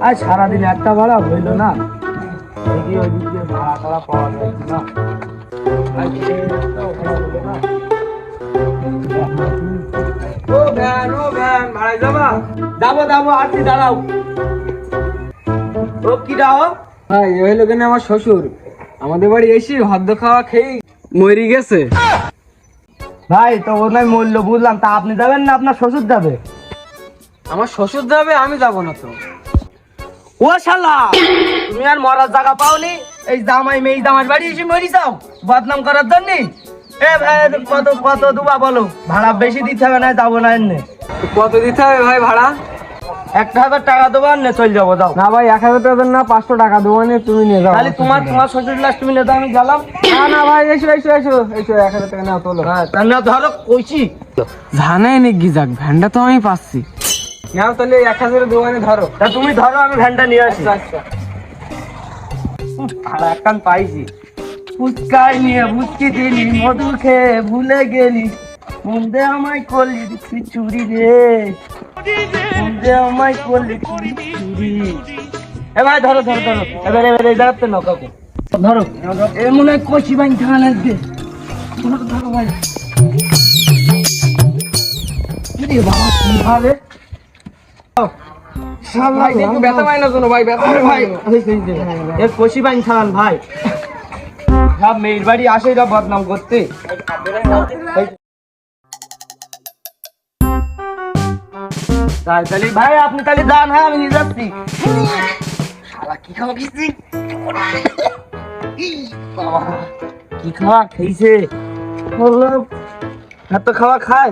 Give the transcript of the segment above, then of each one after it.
আর সারাদিন একটা ভাড়া হইলো না, দেখি ওই দিক দিয়ে ভাড়া টাড়া পাওয়া যায় না। ও ভ্যান ভাড়ায় যাবা? যাবো আসছি, দাঁড়াও। ও কি দাও ভাই? ওই লোক আমার শ্বশুর আমাদের বাড়ি এসে ভাদ্য খাওয়া খেয়ে মরি গেছে। ভাই তো ও নাই মরলো বুঝলাম, তা আপনি যাবেন না আপনার শ্বশুর যাবে? আমার শ্বশুর যাবে, আমি যাব না তো। ও শালা, তুমি আর মরার জায়গা পাওনি, এই জামাই মেয়ে জামাই বাড়ি এসে মরি যাও বদনাম করার জন্য। এ ভাই কত কত দুবা বলো, ভাড়া বেশি দিতে হবে না, যাবো না এমনি। কত দিতে হবে ভাই ভাড়া? 1000 টাকা দেবো আর চলে যাবো, যাও। না ভাই 1000 টাকা না, 500 টাকা দেবো, তুমি নিয়ে যাও। তাহলে তোমার শ্বশুর লাস্ট তুমি নিয়ে যাও, আমি গেলাম। না ভাই এসো 1000 টাকা নাও, তোলো। হ্যাঁ তা না, ধরো কইছি জানাই নাকি, যাক ভ্যানটা তো আমি পাচ্ছি। নাও তাহলে 1000 দোকানে ধরো। তা তুমি ধরো, আমি ভ্যানটা নিয়ে আসি। আচ্ছা ভাড়া একখান পাইছি। ফুচকায় নিয়ে বুঝকি দিলি, মধু খেয়ে ভুলে গেলি, মুন্দে আমায় করলি চুরি রে, মুন্দে আমায় করলি চুরি। এ ভাই ধরো, এবারে দাঁড়াতে না কাকু, ধরো। এ মনে হয় কচি বাইন খান আসবে, ধরো ভাই। বাবা কি ভাবে ব্যথা পাই না কোনো ভাই, ব্যথা ভাই। এ কচি বাইন খান ভাই, সব মেয়ের বাড়ি আসে এরা বদনাম করতে। তাহলে ভাই আপনি তাহলে যান, হ্যাঁ আমি নিয়ে যাচ্ছি। কি খাওয়া খেয়েছি, কি খাওয়া খেয়েছে এত খাওয়া খায়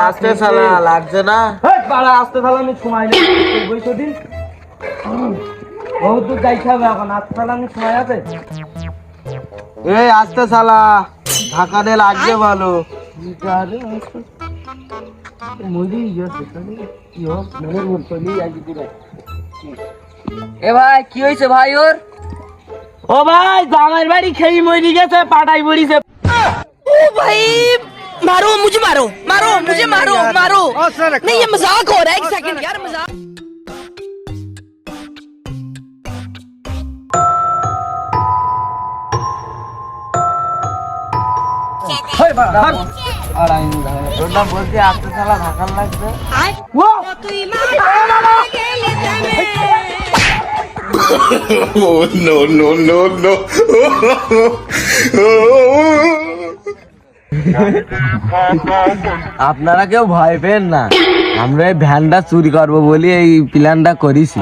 আসতে শালা লাগছে না। আসতে শালা আমি সময় দিন বহুত দূর যাইতে হবে এখন, আসতে শালা আমি সময় আছে। এই আসতে শালা ঢাকা দিয়ে লাগছে ভালো। এ ভাই কি হয়েছে ভাই ওর? ও ভাই জামাইয়ের বাড়ি খেয়ে মরি গেছে, পাটাই পড়িছে। ओ भाई मारो मुझे, मारो मुझे, मारो नहीं, ये मजाक हो रहा है। 1 सेकंड यार, मजाक। বলছি আসতে শালা ঢাকার লাগছে। Oh, no. আপনারা কেউ ভয় পেন না, আমরা এই ভ্যানটা চুরি করবো বলে এই প্ল্যানটা করেছি।